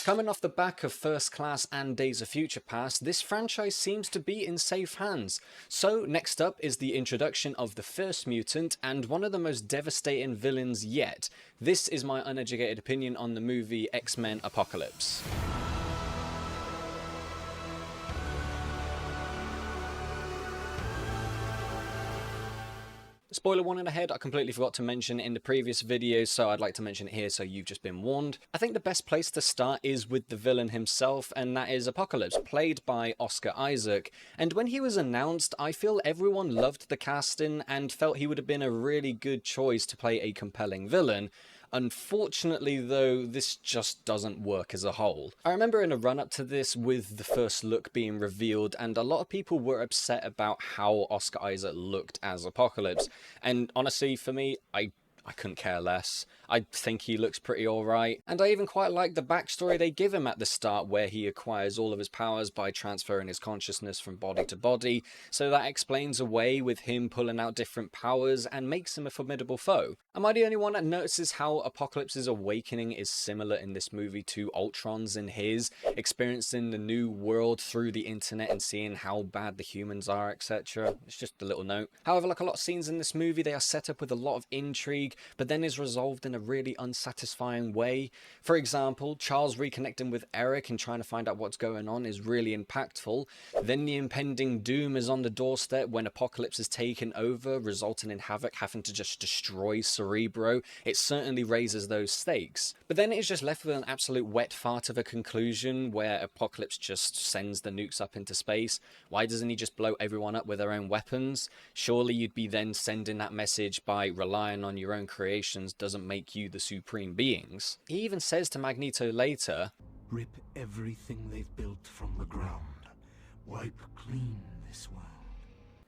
Coming off the back of First Class and Days of Future Past, this franchise seems to be in safe hands. So next up is the introduction of the first mutant and one of the most devastating villains yet. This is my uneducated opinion on the movie X-Men Apocalypse. Spoiler warning ahead, I completely forgot to mention in the previous video, so I'd like to mention it here so you've just been warned. I think the best place to start is with the villain himself, and that is Apocalypse, played by Oscar Isaac. And when he was announced, I feel everyone loved the casting and felt he would have been a really good choice to play a compelling villain. Unfortunately though, this just doesn't work as a whole. I remember in a run-up to this with the first look being revealed, and a lot of people were upset about how Oscar Isaac looked as Apocalypse. And honestly, for me, I couldn't care less. I think he looks pretty alright, and I even quite like the backstory they give him at the start where he acquires all of his powers by transferring his consciousness from body to body, so that explains away with him pulling out different powers and makes him a formidable foe. Am I the only one that notices how Apocalypse's awakening is similar in this movie to Ultron's in his, experiencing the new world through the internet and seeing how bad the humans are, etc. It's just a little note. However, like a lot of scenes in this movie, they are set up with a lot of intrigue, but then is resolved in a really unsatisfying way. For example, Charles reconnecting with Eric and trying to find out what's going on is really impactful. Then the impending doom is on the doorstep when Apocalypse is taken over, resulting in Havoc having to just destroy Cerebro. It certainly raises those stakes. But then it is just left with an absolute wet fart of a conclusion where Apocalypse just sends the nukes up into space. Why doesn't he just blow everyone up with their own weapons? Surely you'd be then sending that message by relying on your own creations doesn't make you the supreme beings. He even says to Magneto later, "Rip everything they've built from the ground. Wipe clean this world."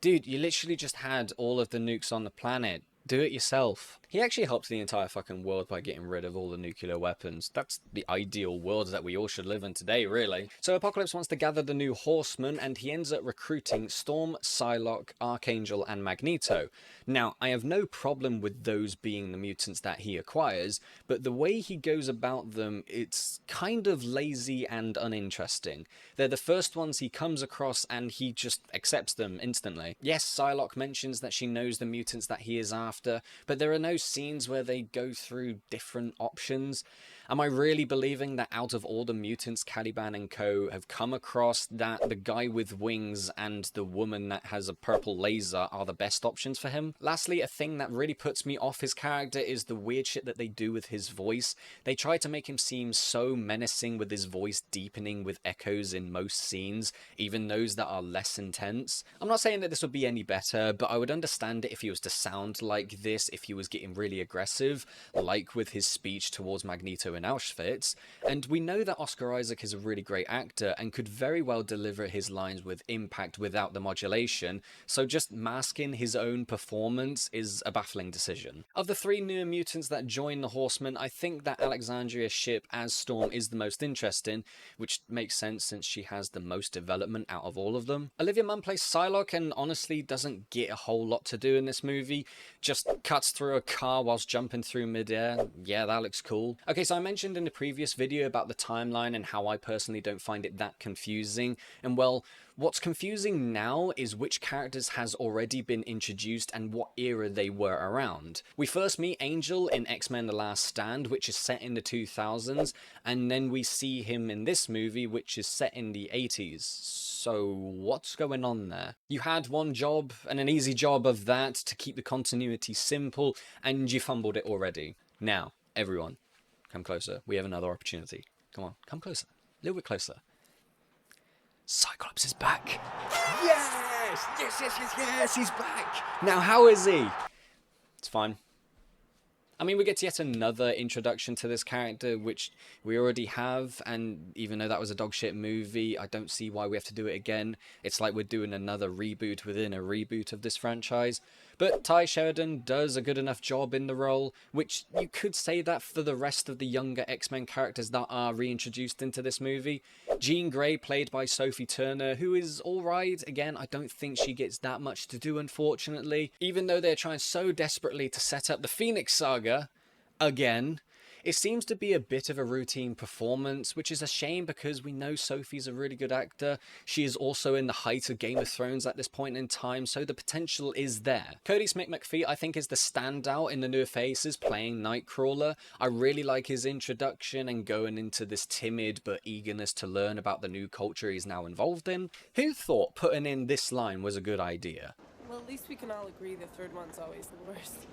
Dude, you literally just had all of the nukes on the planet. Do it yourself. He actually helps the entire fucking world by getting rid of all the nuclear weapons. That's the ideal world that we all should live in today, really. So Apocalypse wants to gather the new Horsemen, and he ends up recruiting Storm, Psylocke, Archangel, and Magneto. Now, I have no problem with those being the mutants that he acquires, but the way he goes about them, it's kind of lazy and uninteresting. They're the first ones he comes across, and he just accepts them instantly. Yes, Psylocke mentions that she knows the mutants that he is after, but there are no scenes where they go through different options. Am I really believing that out of all the mutants Caliban and co have come across, that the guy with wings and the woman that has a purple laser are the best options for him? Lastly, a thing that really puts me off his character is the weird shit that they do with his voice. They try to make him seem so menacing with his voice deepening with echoes in most scenes, even those that are less intense. I'm not saying that this would be any better, but I would understand it if he was to sound like this, if he was getting really aggressive, like with his speech towards Magneto in Auschwitz. And we know that Oscar Isaac is a really great actor and could very well deliver his lines with impact without the modulation, so just masking his own performance is a baffling decision. Of the three new mutants that join the Horsemen, I think that Alexandria Shipp as Storm is the most interesting, which makes sense since she has the most development out of all of them. Olivia Munn plays Psylocke and honestly doesn't get a whole lot to do in this movie, just cuts through a car whilst jumping through midair. Yeah, that looks cool. Okay, so I mentioned in the previous video about the timeline and how I personally don't find it that confusing, and well, what's confusing now is which characters has already been introduced and what era they were around. We first meet Angel in X-Men The Last Stand, which is set in the 2000s, and then we see him in this movie, which is set in the 80s. So what's going on there? You had one job, and an easy job of that, to keep the continuity simple, and you fumbled it already. Now, everyone, come closer. We have another opportunity. Come on, come closer. A little bit closer. Cyclops is back. Yes! Yes, yes, yes, yes, he's back! Now, how is he? It's fine. I mean, we get yet another introduction to this character, which we already have, and even though that was a dogshit movie, I don't see why we have to do it again. It's like we're doing another reboot within a reboot of this franchise. But Ty Sheridan does a good enough job in the role, which you could say that for the rest of the younger X-Men characters that are reintroduced into this movie. Jean Grey, played by Sophie Turner, who is alright. Again, I don't think she gets that much to do, unfortunately. Even though they're trying so desperately to set up the Phoenix Saga again, It seems to be a bit of a routine performance, which is a shame because we know Sophie's a really good actor. She is also in the height of Game of Thrones at this point in time, so the potential is there. Cody Smith McPhee, I think, is the standout in the newer faces playing Nightcrawler. I really like his introduction and going into this timid but eagerness to learn about the new culture he's now involved in. Who thought putting in this line was a good idea? Well, at least we can all agree the third one's always the worst.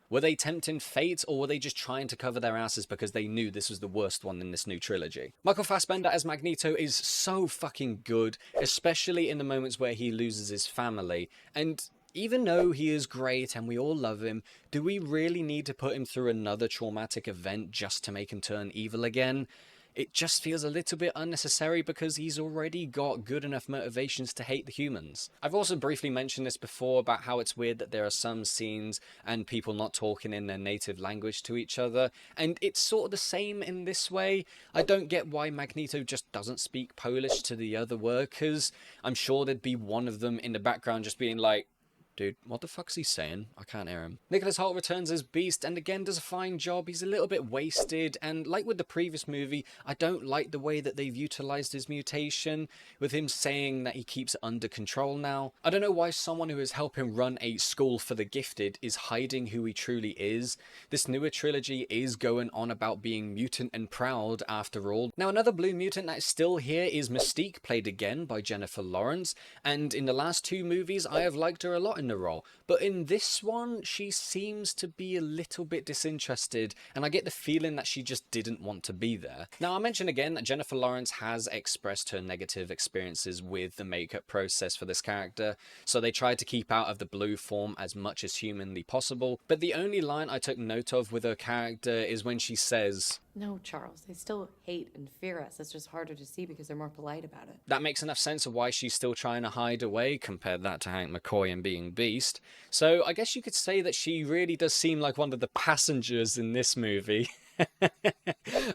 Were they tempting fate, or were they just trying to cover their asses because they knew this was the worst one in this new trilogy? Michael Fassbender as Magneto is so fucking good, especially in the moments where he loses his family. And even though he is great and we all love him, do we really need to put him through another traumatic event just to make him turn evil again? It just feels a little bit unnecessary because he's already got good enough motivations to hate the humans. I've also briefly mentioned this before about how it's weird that there are some scenes and people not talking in their native language to each other, and it's sort of the same in this way. I don't get why Magneto just doesn't speak Polish to the other workers. I'm sure there'd be one of them in the background just being like, dude, what the fuck's he saying? I can't hear him. Nicholas Hoult returns as Beast and again does a fine job. He's a little bit wasted, and like with the previous movie, I don't like the way that they've utilised his mutation, with him saying that he keeps it under control now. I don't know why someone who is helping run a school for the gifted is hiding who he truly is. This newer trilogy is going on about being mutant and proud after all. Now, another blue mutant that is still here is Mystique, played again by Jennifer Lawrence, and in the last two movies I have liked her a lot in the role, but in this one she seems to be a little bit disinterested, and I get the feeling that she just didn't want to be there. Now, I mentioned again that Jennifer Lawrence has expressed her negative experiences with the makeup process for this character, so they tried to keep out of the blue form as much as humanly possible, but the only line I took note of with her character is when she says, "No, Charles, they still hate and fear us. It's just harder to see because they're more polite about it." That makes enough sense of why she's still trying to hide away. Compare that to Hank McCoy and being Beast. So I guess you could say that she really does seem like one of the passengers in this movie.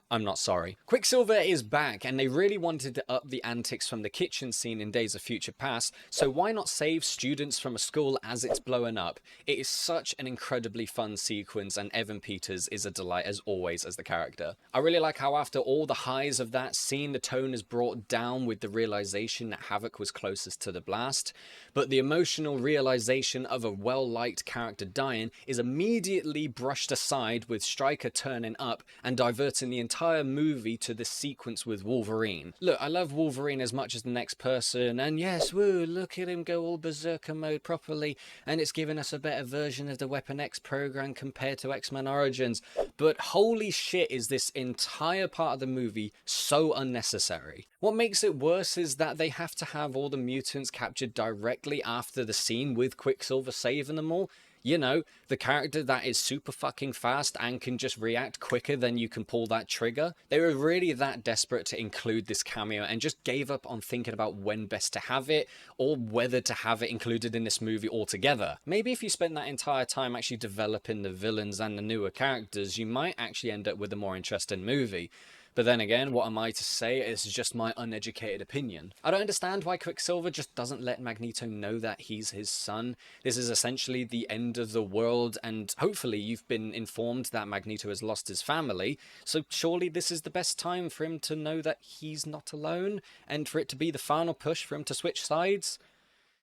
I'm not sorry. Quicksilver is back, and they really wanted to up the antics from the kitchen scene in Days of Future Past, so why not save students from a school as it's blowing up? It is such an incredibly fun sequence, and Evan Peters is a delight as always as the character. I really like how after all the highs of that scene, the tone is brought down with the realization that Havoc was closest to the blast, but the emotional realization of a well-liked character dying is immediately brushed aside with Stryker turning up and diverting the entire movie to this sequence with Wolverine. Look, I love Wolverine as much as the next person, and yes, woo, look at him go all berserker mode properly, and it's given us a better version of the Weapon X program compared to X-Men Origins, but holy shit is this entire part of the movie so unnecessary. What makes it worse is that they have to have all the mutants captured directly after the scene with Quicksilver saving them all. You know, the character that is super fucking fast and can just react quicker than you can pull that trigger. They were really that desperate to include this cameo and just gave up on thinking about when best to have it or whether to have it included in this movie altogether. Maybe if you spent that entire time actually developing the villains and the newer characters, you might actually end up with a more interesting movie. But then again, what am I to say? It's just my uneducated opinion. I don't understand why Quicksilver just doesn't let Magneto know that he's his son. This is essentially the end of the world, and hopefully you've been informed that Magneto has lost his family, so surely this is the best time for him to know that he's not alone, and for it to be the final push for him to switch sides.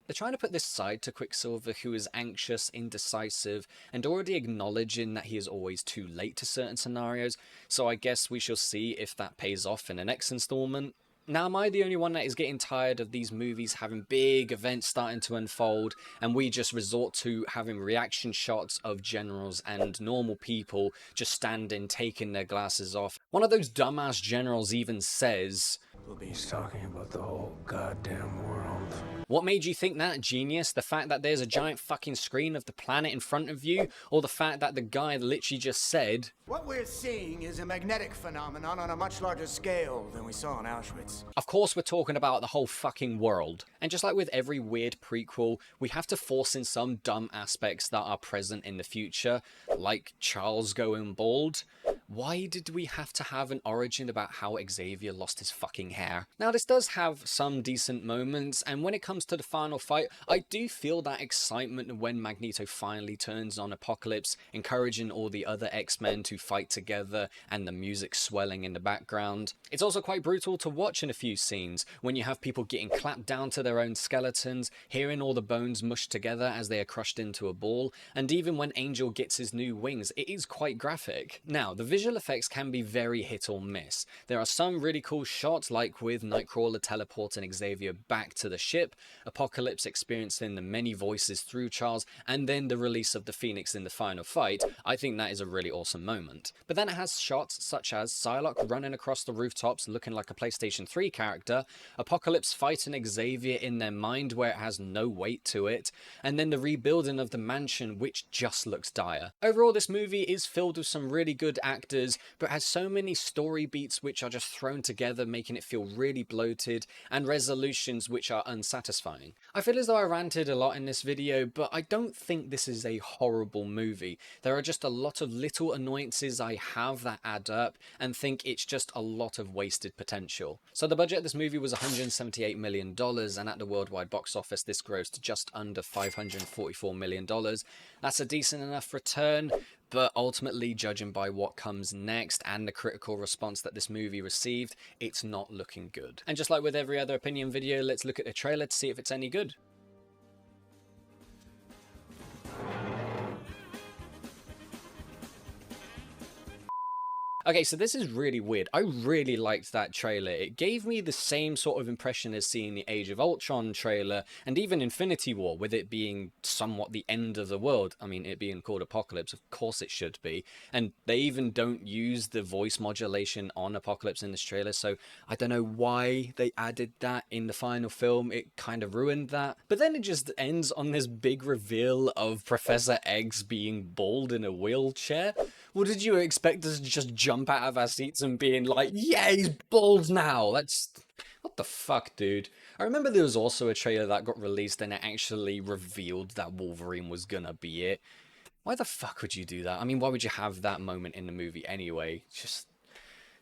They're trying to put this side to Quicksilver who is anxious, indecisive, and already acknowledging that he is always too late to certain scenarios, so I guess we shall see if that pays off in the next installment. Now, am I the only one that is getting tired of these movies having big events starting to unfold, and we just resort to having reaction shots of generals and normal people just standing, taking their glasses off? One of those dumbass generals even says, He's talking about the whole goddamn world. What made you think that, genius? The fact that there's a giant fucking screen of the planet in front of you? Or the fact that the guy literally just said, "What we're seeing is a magnetic phenomenon on a much larger scale than we saw in Auschwitz." Of course we're talking about the whole fucking world. And just like with every weird prequel, we have to force in some dumb aspects that are present in the future, like Charles going bald. why did we have to have an origin about how Xavier lost his fucking hair? Now, this does have some decent moments, and when it comes to the final fight, I do feel that excitement when Magneto finally turns on Apocalypse, encouraging all the other X-Men to fight together, and the music swelling in the background. It's also quite brutal to watch in a few scenes, when you have people getting clapped down to their own skeletons, hearing all the bones mushed together as they are crushed into a ball, and even when Angel gets his new wings, it is quite graphic. Now, the visual effects can be very hit or miss. There are some really cool shots, like with Nightcrawler teleporting Xavier back to the ship, Apocalypse experiencing the many voices through Charles, and then the release of the Phoenix in the final fight. I think that is a really awesome moment. But then it has shots such as Psylocke running across the rooftops looking like a PlayStation 3 character, Apocalypse fighting Xavier in their mind where it has no weight to it, and then the rebuilding of the mansion, which just looks dire. Overall, this movie is filled with some really good actors, but has so many story beats which are just thrown together, making it feel really bloated, and resolutions which are unsatisfying. I feel as though I ranted a lot in this video, but I don't think this is a horrible movie. There are just a lot of little annoyances I have that add up, and think it's just a lot of wasted potential. So the budget of this movie was $178 million, and at the worldwide box office this grossed just under $544 million. That's a decent enough return, but ultimately, judging by what comes next and the critical response that this movie received, it's not looking good. And just like with every other opinion video, let's look at the trailer to see if it's any good. Okay, so this is really weird. I really liked that trailer. It gave me the same sort of impression as seeing the Age of Ultron trailer, and even Infinity War, with it being somewhat the end of the world. I mean, it being called Apocalypse, of course it should be. And they even don't use the voice modulation on Apocalypse in this trailer, so I don't know why they added that in the final film. It kind of ruined that. But then it just ends on this big reveal of Professor X being bald in a wheelchair. Well, did you expect us to just jump out of our seats and being like, yeah, he's bald now? That's... what the fuck, dude? I remember there was also a trailer that got released and it actually revealed that Wolverine was gonna be it. Why the fuck would you do that? I mean, why would you have that moment in the movie anyway? Just...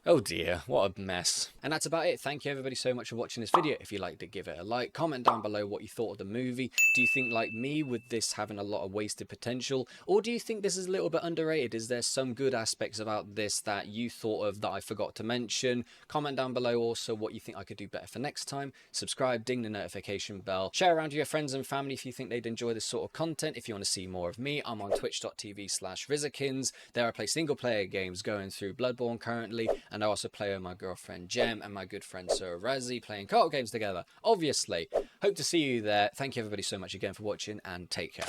oh dear, what a mess. And that's about it. Thank you everybody so much for watching this video. If you liked it, give it a like. Comment down below what you thought of the movie. Do you think, like me, with this having a lot of wasted potential? Or do you think this is a little bit underrated? Is there some good aspects about this that you thought of that I forgot to mention? Comment down below also what you think I could do better for next time. Subscribe, ding the notification bell. Share around to your friends and family if you think they'd enjoy this sort of content. If you want to see more of me, I'm on twitch.tv/Rizikins. There I play single player games, going through Bloodborne currently. And I also play with my girlfriend Jem and my good friend Sir Razzie, playing co-op games together, obviously. Hope to see you there. Thank you everybody so much again for watching, and take care.